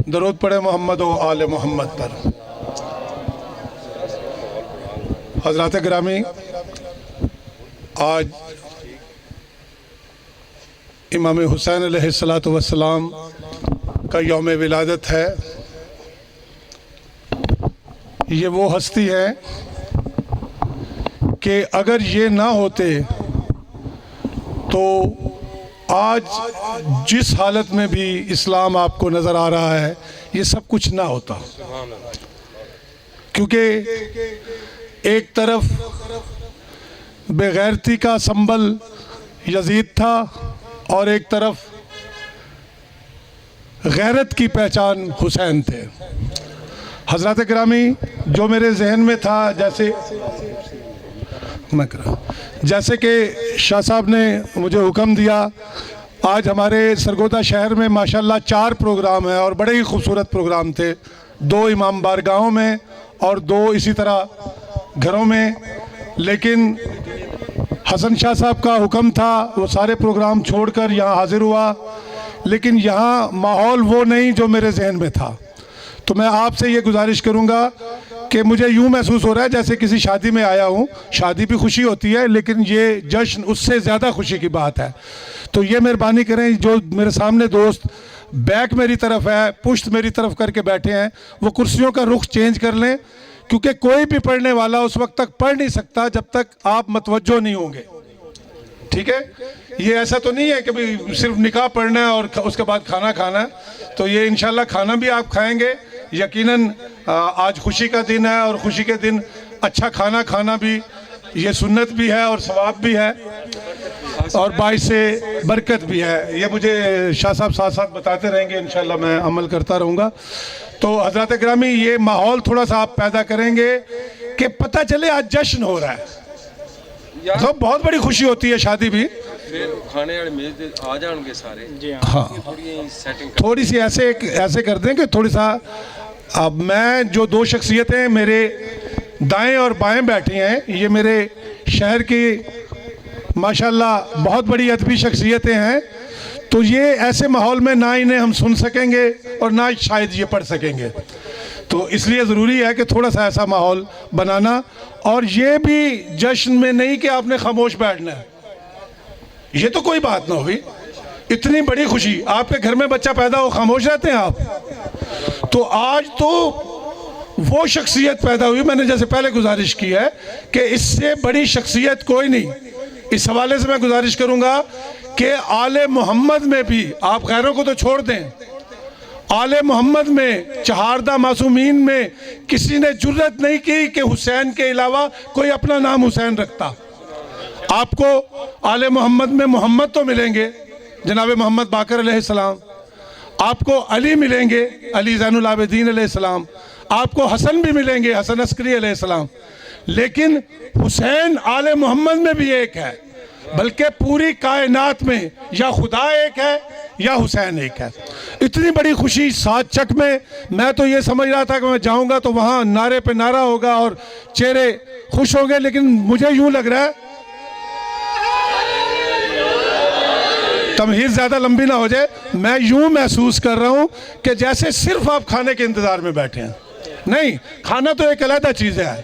درود پڑھے محمد و آل محمد پر۔ حضرات گرامی، آج امام حسین علیہ السلام کا یوم ولادت ہے۔ یہ وہ ہستی ہے کہ اگر یہ نہ ہوتے تو آج جس حالت میں بھی اسلام آپ کو نظر آ رہا ہے یہ سب کچھ نہ ہوتا، کیونکہ ایک طرف بے غیرتی کا سنبل یزید تھا اور ایک طرف غیرت کی پہچان حسین تھے۔ حضرات گرامی، جو میرے ذہن میں تھا، جیسے کہ شاہ صاحب نے مجھے حکم دیا، آج ہمارے سرگودا شہر میں ماشاءاللہ 4 پروگرام ہیں اور بڑے ہی خوبصورت پروگرام تھے، 2 امام بارگاہوں میں اور 2 اسی طرح گھروں میں، لیکن حسن شاہ صاحب کا حکم تھا، وہ سارے پروگرام چھوڑ کر یہاں حاضر ہوا، لیکن یہاں ماحول وہ نہیں جو میرے ذہن میں تھا۔ تو میں آپ سے یہ گزارش کروں گا کہ مجھے یوں محسوس ہو رہا ہے جیسے کسی شادی میں آیا ہوں، شادی بھی خوشی ہوتی ہے لیکن یہ جشن اس سے زیادہ خوشی کی بات ہے۔ تو یہ مہربانی کریں، جو میرے سامنے دوست بیک میری طرف ہے، پشت میری طرف کر کے بیٹھے ہیں، وہ کرسیوں کا رخ چینج کر لیں، کیونکہ کوئی بھی پڑھنے والا اس وقت تک پڑھ نہیں سکتا جب تک آپ متوجہ نہیں ہوں گے، ٹھیک ہے؟ یہ ایسا تو نہیں ہے کہ صرف نکاح پڑھنا ہے اور اس کے بعد کھانا کھانا ہے، تو یہ انشاءاللہ کھانا بھی آپ کھائیں گے۔ یقیناً آج خوشی کا دن ہے اور خوشی کے دن اچھا کھانا کھانا بھی یہ سنت بھی ہے اور ثواب بھی ہے اور باعث برکت بھی ہے۔ یہ مجھے شاہ صاحب ساتھ ساتھ بتاتے رہیں گے، انشاءاللہ میں عمل کرتا رہوں گا۔ تو حضرات گرامی، یہ ماحول تھوڑا سا آپ پیدا کریں گے کہ پتہ چلے آج جشن ہو رہا ہے، تو بہت بڑی خوشی ہوتی ہے شادی بھی۔ کھانے والے میز آ جان گے سارے، ہاں تھوڑی سی ایسے کر دیں کہ تھوڑی سا، اب میں جو 2 شخصیتیں میرے دائیں اور بائیں بیٹھی ہیں، یہ میرے شہر کی ماشاءاللہ بہت بڑی ادبی شخصیتیں ہیں، تو یہ ایسے ماحول میں نہ انہیں ہم سن سکیں گے اور نہ شاید یہ پڑھ سکیں گے، تو اس لیے ضروری ہے کہ تھوڑا سا ایسا ماحول بنانا۔ اور یہ بھی جشن میں نہیں کہ آپ نے خاموش بیٹھنا ہے، یہ تو کوئی بات نہ ہوئی، اتنی بڑی خوشی، آپ کے گھر میں بچہ پیدا ہو خاموش رہتے ہیں آپ؟ تو آج تو وہ شخصیت پیدا ہوئی، میں نے جیسے پہلے گزارش کی ہے کہ اس سے بڑی شخصیت کوئی نہیں۔ اس حوالے سے میں گزارش کروں گا کہ آل محمد میں بھی، آپ غیروں کو تو چھوڑ دیں، آل محمد میں چہاردہ معصومین میں کسی نے جرت نہیں کی کہ حسین کے علاوہ کوئی اپنا نام حسین رکھتا۔ آپ کو آل محمد میں محمد تو ملیں گے، جناب محمد باقر علیہ السلام، آپ کو علی ملیں گے، علی زین العابدین علیہ السلام، آپ کو حسن بھی ملیں گے، حسن عسکری علیہ السلام، لیکن حسین آل محمد میں بھی ایک ہے، بلکہ پوری کائنات میں یا خدا ایک ہے یا حسین ایک ہے۔ اتنی بڑی خوشی 7 چک میں تو یہ سمجھ رہا تھا کہ میں جاؤں گا تو وہاں نعرے پہ نعرہ ہوگا اور چہرے خوش ہوں گے، لیکن مجھے یوں لگ رہا ہے، تمہید زیادہ لمبی نہ ہو جائے، میں یوں محسوس کر رہا ہوں کہ جیسے صرف آپ کھانے کے انتظار میں بیٹھے ہیں۔ نہیں، کھانا تو ایک علیحدہ چیز ہے،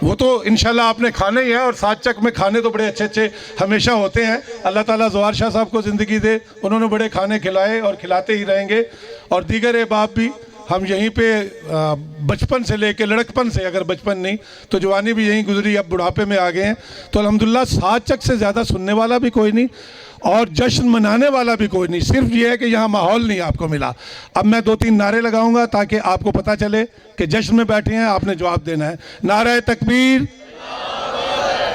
وہ تو انشاءاللہ آپ نے کھانے ہی ہے، اور 7 چک میں کھانے تو بڑے اچھے ہمیشہ ہوتے ہیں۔ اللہ تعالیٰ زوار شاہ صاحب کو زندگی دے، انہوں نے بڑے کھانے کھلائے اور کھلاتے ہی رہیں گے، اور دیگر احباب بھی۔ ہم یہیں پہ بچپن سے لے کے لڑکپن سے، اگر بچپن نہیں تو جوانی بھی یہیں گزری، اب بڑھاپے میں آ گئے ہیں، تو الحمدللہ 7 چک سے زیادہ سننے والا بھی کوئی نہیں اور جشن منانے والا بھی کوئی نہیں، صرف یہ ہے کہ یہاں ماحول نہیں آپ کو ملا۔ اب میں 2-3 نعرے لگاؤں گا تاکہ آپ کو پتہ چلے کہ جشن میں بیٹھے ہیں، آپ نے جواب دینا ہے۔ نعرہ تکبیر!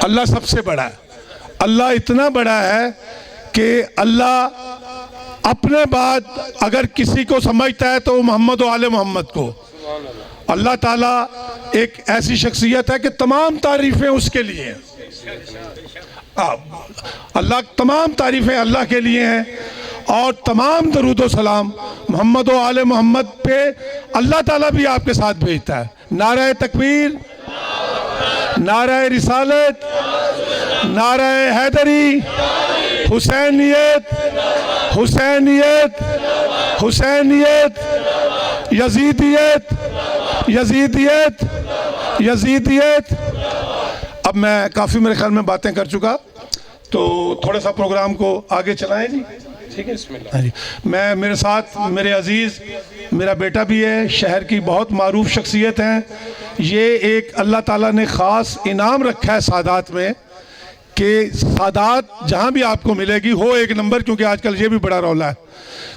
اللہ سب سے بڑا ہے، اللہ اتنا بڑا ہے کہ اللہ اپنے بعد اگر کسی کو سمجھتا ہے تو محمد و آل محمد کو۔ اللہ تعالیٰ ایک ایسی شخصیت ہے کہ تمام تعریفیں اس کے لیے ہیں، تمام تعریفیں اللہ کے لیے ہیں، اور تمام درود و سلام محمد و آل محمد پہ اللہ تعالیٰ بھی آپ کے ساتھ بھیجتا ہے۔ نعرہ تکبیر، نعرہ رسالت، نعرہ حیدری، حسینیت حسینیت حسینیت یزیدیت یزیدیت یزیدیت. اب میں کافی میرے خیال میں باتیں کر چکا، تو تھوڑا سا پروگرام کو آگے چلائیں جی. ٹھیک ہے، بسم اللہ. جی میں میرے ساتھ میرے عزیز میرا بیٹا بھی ہے، شہر کی بہت معروف شخصیت ہیں. یہ ایک اللہ تعالیٰ نے خاص انعام رکھا ہے سادات میں کہ سادات جہاں بھی آپ کو ملے گی ہو ایک نمبر، کیونکہ آج کل یہ بھی بڑا رولا ہے،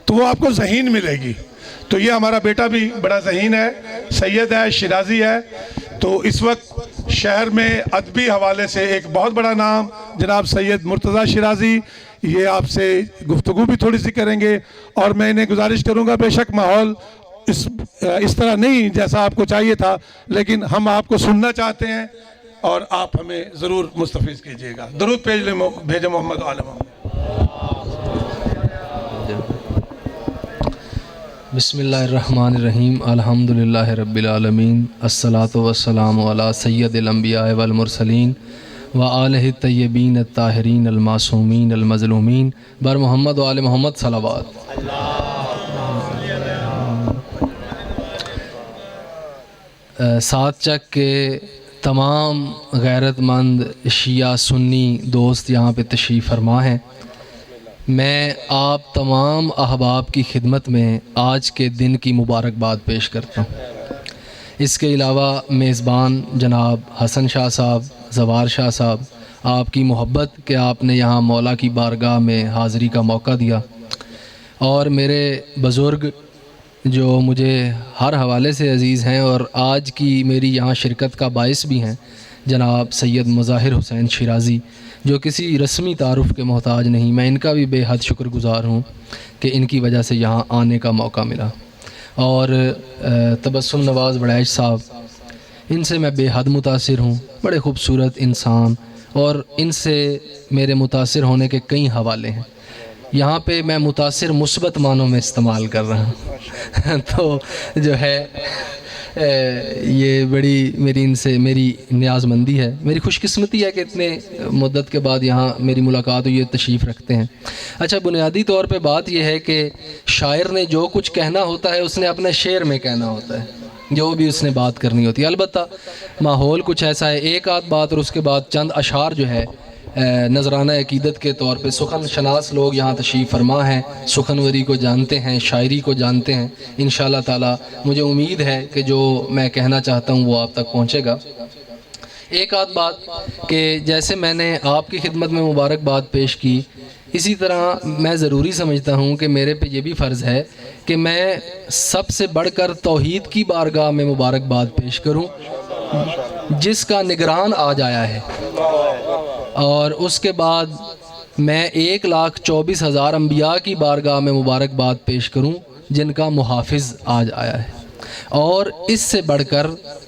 تو وہ آپ کو ذہین ملے گی. تو یہ ہمارا بیٹا بھی بڑا ذہین ہے، سید ہے، شیرازی ہے. تو اس وقت شہر میں ادبی حوالے سے ایک بہت بڑا نام جناب سید مرتضیٰ شیرازی، یہ آپ سے گفتگو بھی تھوڑی سی کریں گے. اور میں انہیں گزارش کروں گا، بے شک ماحول اس طرح نہیں جیسا آپ کو چاہیے تھا، لیکن ہم آپ کو سننا چاہتے ہیں اور آپ ہمیں ضرور مستفیض کیجئے گا. درود بھیجے محمد و آل محمد. بسم اللہ الرحمن الرحیم. الحمدللہ رب العالمین، الصلاۃ والسلام علی سید الانبیاء والمرسلین وآلہ الطیبین الطاہرین المعصومین المظلومین بر محمد و آل محمد صلوات. ساتھ چک کے تمام غیرت مند شیعہ سنی دوست یہاں پہ تشریف فرما ہیں. میں آپ تمام احباب کی خدمت میں آج کے دن کی مبارکباد پیش کرتا ہوں. اس کے علاوہ میزبان جناب حسن شاہ صاحب، زوار شاہ صاحب، آپ کی محبت کہ آپ نے یہاں مولا کی بارگاہ میں حاضری کا موقع دیا، اور میرے بزرگ جو مجھے ہر حوالے سے عزیز ہیں اور آج کی میری یہاں شرکت کا باعث بھی ہیں، جناب سید مظاہر حسین شیرازی، جو کسی رسمی تعارف کے محتاج نہیں. میں ان کا بھی بے حد شکر گزار ہوں کہ ان کی وجہ سے یہاں آنے کا موقع ملا. اور تبسم نواز وڑیچ صاحب، ان سے میں بے حد متاثر ہوں. بڑے خوبصورت انسان، اور ان سے میرے متاثر ہونے کے کئی حوالے ہیں. یہاں پہ میں متاثر مثبت معنوں میں استعمال کر رہا ہوں. تو جو ہے یہ بڑی میری ان سے میری نیاز مندی ہے، میری خوش قسمتی ہے کہ اتنے مدت کے بعد یہاں میری ملاقات ہوئی ہے، تشریف رکھتے ہیں. اچھا، بنیادی طور پہ بات یہ ہے کہ شاعر نے جو کچھ کہنا ہوتا ہے اس نے اپنے شعر میں کہنا ہوتا ہے، جو بھی اس نے بات کرنی ہوتی ہے. البتہ ماحول کچھ ایسا ہے، ایک آدھ بات اور اس کے بعد چند اشعار جو ہے نذرانہ عقیدت کے طور پہ. سخن شناس لوگ یہاں تشریف فرما ہیں، سخنوری کو جانتے ہیں، شاعری کو جانتے ہیں. انشاءاللہ تعالی مجھے امید ہے کہ جو میں کہنا چاہتا ہوں وہ آپ تک پہنچے گا. ایک آدھ بات کہ جیسے میں نے آپ کی خدمت میں مبارکباد پیش کی، اسی طرح میں ضروری سمجھتا ہوں کہ میرے پہ یہ بھی فرض ہے کہ میں سب سے بڑھ کر توحید کی بارگاہ میں مبارکباد پیش کروں، جس کا نگران آج آیا ہے. اور اس کے بعد میں 1,24,000 انبیاء کی بارگاہ میں مبارکباد پیش کروں جن کا محافظ آج آیا ہے. اور اس سے بڑھ کر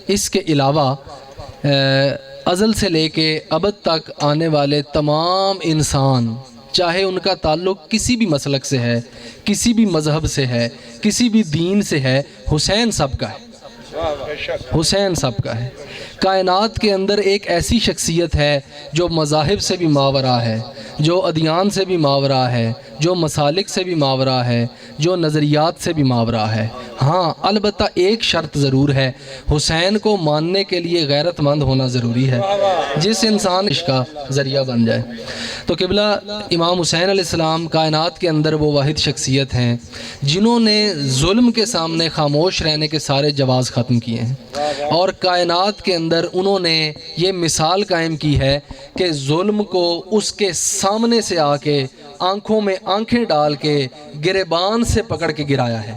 اس کے علاوہ ازل سے لے کے ابد تک آنے والے تمام انسان، چاہے ان کا تعلق کسی بھی مسلک سے ہے، کسی بھی مذہب سے ہے، کسی بھی دین سے ہے، حسین سب کا ہے. حسین سب کا ہے. کائنات کے اندر ایک ایسی شخصیت ہے جو مذاہب سے بھی ماورا ہے، جو ادیان سے بھی ماورا ہے، جو مسالک سے بھی ماورا ہے، جو نظریات سے بھی ماورا ہے. ہاں، البتہ ایک شرط ضرور ہے، حسین کو ماننے کے لیے غیرت مند ہونا ضروری ہے، جس انسان اس کا ذریعہ بن جائے. تو قبلہ امام حسین علیہ السلام کائنات کے اندر وہ واحد شخصیت ہیں جنہوں نے ظلم کے سامنے خاموش رہنے کے سارے جواز ختم کیے ہیں، اور کائنات کے اندر انہوں نے یہ مثال قائم کی ہے کہ ظلم کو اس کے سامنے سے آ کے آنکھوں میں آنکھیں ڈال کے گریبان سے پکڑ کے گرایا ہے.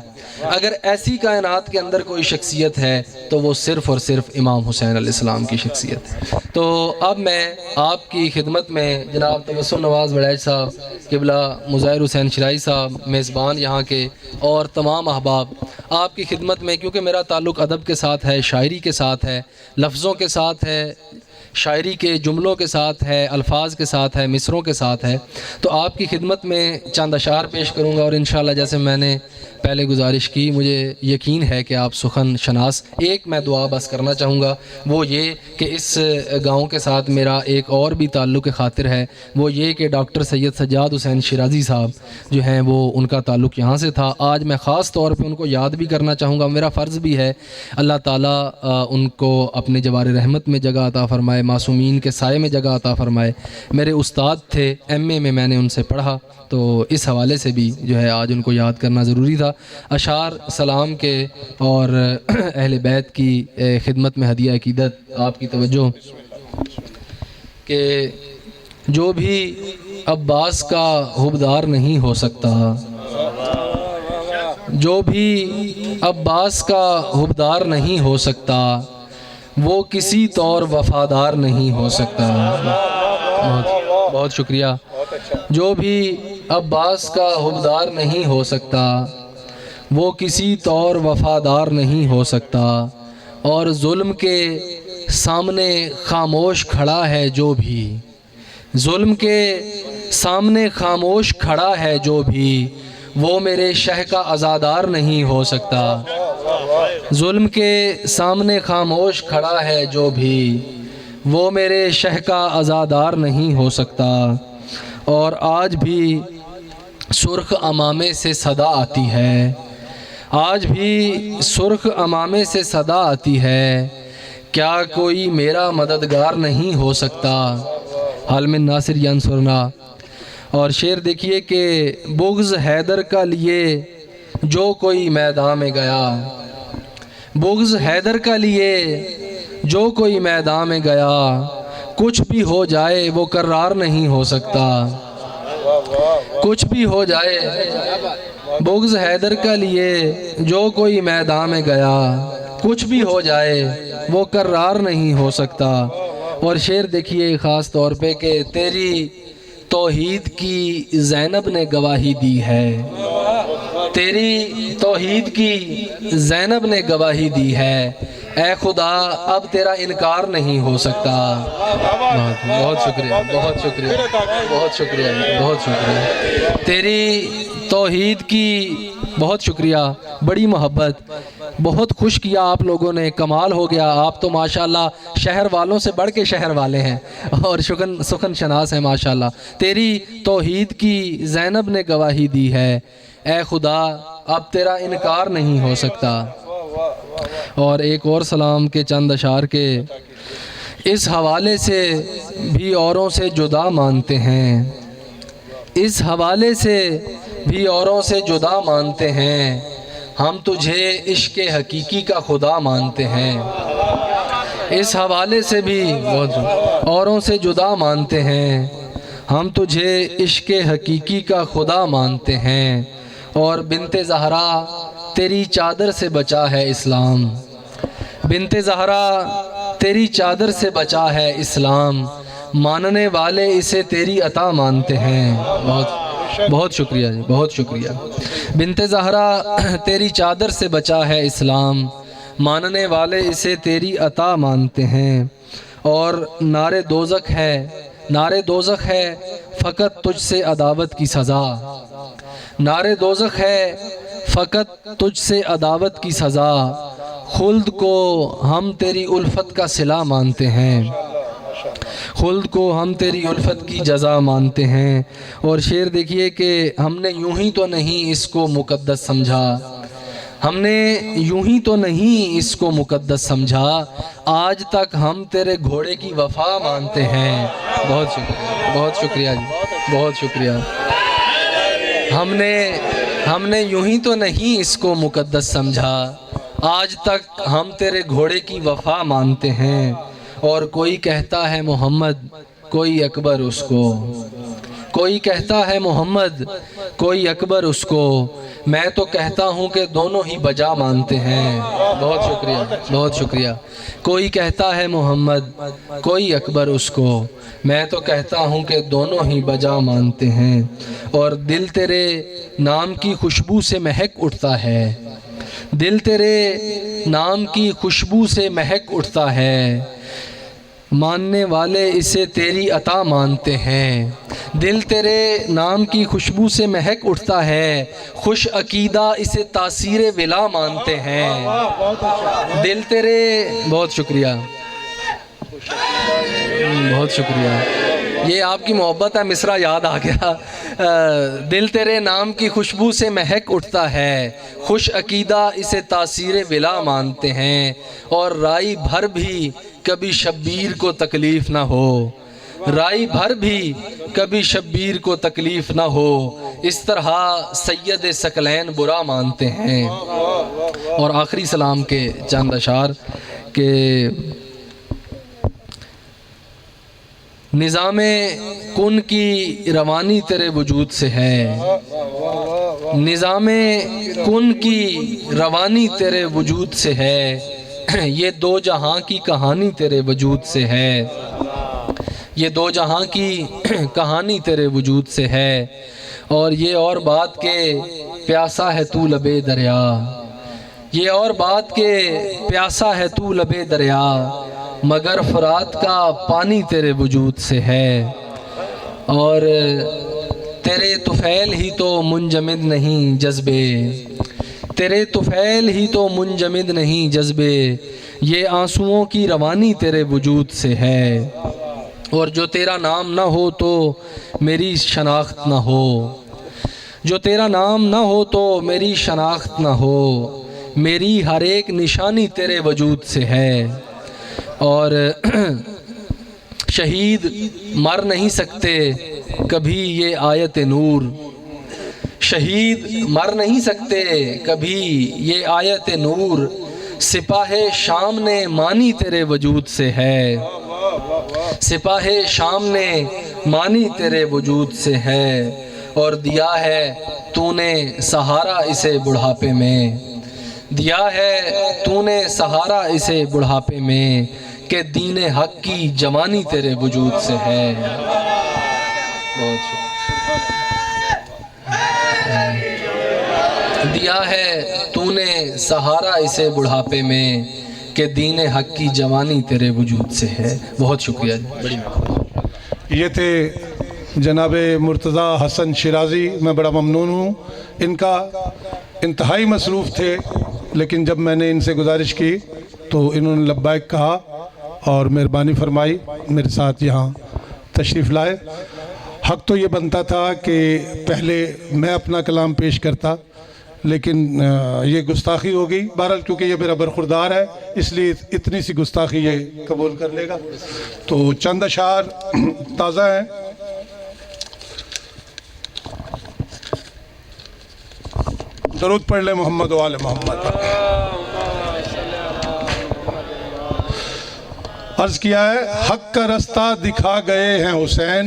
اگر ایسی کائنات کے اندر کوئی شخصیت ہے تو وہ صرف اور صرف امام حسین علیہ السلام کی شخصیت ہے. تو اب میں آپ کی خدمت میں جناب تبسم نواز وڑیچ صاحب، قبلہ مظاہر حسین شیرازی صاحب، میزبان یہاں کے، اور تمام احباب آپ کی خدمت میں، کیونکہ میرا تعلق ادب کے ساتھ ہے، شاعری کے ساتھ ہے، لفظوں کے ساتھ ہے، شاعری کے جملوں کے ساتھ ہے، الفاظ کے ساتھ ہے، مصروں کے ساتھ ہے، تو آپ کی خدمت میں چند اشعار پیش کروں گا، اور انشاءاللہ جیسے میں نے پہلے گزارش کی، مجھے یقین ہے کہ آپ سخن شناس۔ ایک میں دعا بس کرنا چاہوں گا، وہ یہ کہ اس گاؤں کے ساتھ میرا ایک اور بھی تعلق خاطر ہے، وہ یہ کہ ڈاکٹر سید سجاد حسین شیرازی صاحب جو ہیں وہ ان کا تعلق یہاں سے تھا۔ آج میں خاص طور پہ ان کو یاد بھی کرنا چاہوں گا، میرا فرض بھی ہے۔ اللہ تعالیٰ ان کو اپنے جوار رحمت میں جگہ عطا فرمائے، معصومین کے سائے میں جگہ عطا فرمائے۔ میرے استاد تھے، ایم اے میں میں نے ان سے پڑھا، تو اس حوالے سے بھی جو ہے آج ان کو یاد کرنا ضروری تھا۔ اشعار سلام کے اور اہل بیت کی خدمت میں ہدیہ عقیدت آپ کی توجہ کہ جو بھی عباس کا حبدار نہیں ہو سکتا، جو بھی عباس کا حبدار نہیں ہو سکتا، وہ کسی طور وفادار نہیں ہو سکتا۔ بہت بہت شکریہ۔ جو بھی عباس کا حبدار نہیں ہو سکتا، وہ کسی طور وفادار نہیں ہو سکتا، اور ظلم کے سامنے خاموش کھڑا ہے جو بھی، ظلم کے سامنے خاموش کھڑا ہے جو بھی، وہ میرے شہ کا عزادار نہیں ہو سکتا۔ ظلم کے سامنے خاموش کھڑا ہے جو بھی، وہ میرے شہ کا عزادار نہیں ہو سکتا۔ اور آج بھی سرخ امامے سے صدا آتی ہے، آج بھی سرخ امامے سے صدا آتی ہے، کیا کوئی میرا مددگار نہیں ہو سکتا، حال من ناصر ینصرنا۔ اور شعر دیکھیے کہ بغض حیدر کا لیے جو کوئی میدان میں گیا، بغض حیدر کا لیے جو کوئی میدان میں گیا، کچھ بھی ہو جائے وہ قرار نہیں ہو سکتا، کچھ بھی ہو جائے بغض حیدر کا لیے جو کوئی میدان میں گیا، کچھ بھی ہو جائے وہ قرار نہیں ہو سکتا۔ اور شعر دیکھیے خاص طور پہ کہ تیری توحید کی زینب نے گواہی دی ہے، تیری توحید کی زینب نے گواہی دی ہے، اے خدا اب تیرا انکار نہیں ہو سکتا۔ بہت شکریہ، بہت شکریہ، بہت شکریہ، بہت شکریہ۔ تیری توحید کی بہت شکریہ، بڑی محبت، بہت خوش کیا آپ لوگوں نے، کمال ہو گیا۔ آپ تو ماشاءاللہ شہر والوں سے بڑھ کے شہر والے ہیں اور سخن شناس ہیں ماشاءاللہ۔ تیری توحید کی زینب نے گواہی دی ہے، اے خدا اب تیرا انکار نہیں ہو سکتا۔ اور ایک اور سلام کے چند اشعار کے اس حوالے سے بھی اوروں سے جدا مانتے ہیں، اس حوالے سے بھی اوروں سے جدا مانتے ہیں، ہم تجھے عشق حقیقی کا خدا مانتے ہیں۔ اس حوالے سے بھی اوروں سے جدا مانتے ہیں، ہم تجھے عشق حقیقی کا خدا مانتے ہیں۔ اور بنت زہرا تیری چادر سے بچا ہے اسلام، بنت زہرا تیری چادر سے بچا ہے اسلام، ماننے والے اسے تیری عطا مانتے ہیں۔ بہت شکریہ جی، بہت شکریہ۔ بنت زہرا تیری چادر سے بچا ہے اسلام، ماننے والے اسے تیری عطا مانتے ہیں۔ اور نار دوزخ ہے، نار دوزخ ہے فقط تجھ سے عداوت کی سزا، نار دوزخ ہے فقط تجھ سے عداوت کی سزا، خلد کو ہم تیری الفت کا صلہ مانتے ہیں، خلد کو ہم تیری الفت کی جزا مانتے ہیں۔ اور شعر دیکھیے کہ ہم نے یوں ہی تو نہیں اس کو مقدس سمجھا، ہم نے یوں ہی تو نہیں اس کو مقدس سمجھا، آج تک ہم تیرے گھوڑے کی وفا مانتے ہیں۔ بہت شکریہ، بہت شکریہ جی، بہت شکریہ۔ ہم نے یوں ہی تو نہیں اس کو مقدس سمجھا، آج تک ہم تیرے گھوڑے کی وفا مانتے ہیں۔ اور کوئی کہتا ہے محمد کوئی اکبر اس کو، کوئی کہتا ہے محمد کوئی اکبر اس کو، میں تو کہتا ہوں کہ دونوں ہی بجا مانتے ہیں۔ بہت شکریہ، بہت شکریہ۔ کوئی کہتا ہے محمد کوئی اکبر اس کو، میں تو کہتا ہوں کہ دونوں ہی بجا مانتے ہیں۔ اور دل تیرے نام کی خوشبو سے مہک اٹھتا ہے، دل تیرے نام کی خوشبو سے مہک اٹھتا ہے، ماننے والے اسے تیری عطا مانتے ہیں، دل تیرے نام کی خوشبو سے مہک اٹھتا ہے، خوش عقیدہ اسے تاثیر ولا مانتے ہیں، دل تیرے بہت شکریہ، بہت شکریہ، یہ آپ کی محبت ہے، مصرع یاد آ گیا۔ دل تیرے نام کی خوشبو سے مہک اٹھتا ہے، خوش عقیدہ اسے تاثیر ولا مانتے ہیں، اور رائی بھر بھی کبھی شبیر کو تکلیف نہ ہو، رائی بھر بھی کبھی شبیر کو تکلیف نہ ہو، اس طرح سید ثقلین برا مانتے ہیں۔ اور آخری سلام کے چند اشعار کہ نظام کن کی روانی تیرے وجود سے ہے، نظام کن کی روانی تیرے وجود سے ہے، یہ دو جہاں کی کہانی تیرے وجود سے ہے، یہ دو جہاں کی کہانی تیرے وجود سے ہے، اور یہ اور بات کہ پیاسا ہے تو لبے دریا، یہ اور بات کہ پیاسا ہے تو لبے دریا، مگر فرات کا پانی تیرے وجود سے ہے، اور تیرے طفیل ہی تو منجمد نہیں جذبے، تیرے طفیل ہی تو منجمد نہیں جذبے، یہ آنسوؤں کی روانی تیرے وجود سے ہے، اور جو تیرا نام نہ ہو تو میری شناخت نہ ہو، جو تیرا نام نہ ہو تو میری شناخت نہ ہو، میری ہر ایک نشانی تیرے وجود سے ہے، اور شہید مر نہیں سکتے کبھی یہ آیت نور، شہید مر نہیں سکتے کبھی یہ آیت نور، سپاہ شام نے مانی تیرے وجود سے ہے، سپاہ شام نے مانی تیرے وجود سے ہے، اور دیا ہے تو نے سہارا اسے بڑھاپے میں، دیا ہے تو نے سہارا اسے بڑھاپے میں، کہ دین حق کی جوانی تیرے وجود سے ہے۔ بہت شکریہ۔ دیا ہے تو نے سہارا اسے بڑھاپے میں، کہ دین حق کی جوانی تیرے وجود سے ہے۔ بہت شکریہ، بڑی مہربانی۔ یہ تھے جناب مرتضی حسن شیرازی، میں بڑا ممنون ہوں، ان کا انتہائی مصروف تھے، لیکن جب میں نے ان سے گزارش کی تو انہوں نے لبیک کہا اور مہربانی فرمائی میرے ساتھ یہاں تشریف لائے۔ حق تو یہ بنتا تھا کہ پہلے میں اپنا کلام پیش کرتا، لیکن یہ گستاخی ہو گئی، بہرحال کیونکہ یہ میرا برخوردار ہے اس لیے اتنی سی گستاخی یہ قبول کر لے گا۔ تو چند اشعار تازہ ہیں۔ درود پڑھ لیں محمد و آل محمد۔ عرض کیا ہے، حق کا رستہ دکھا گئے ہیں حسین،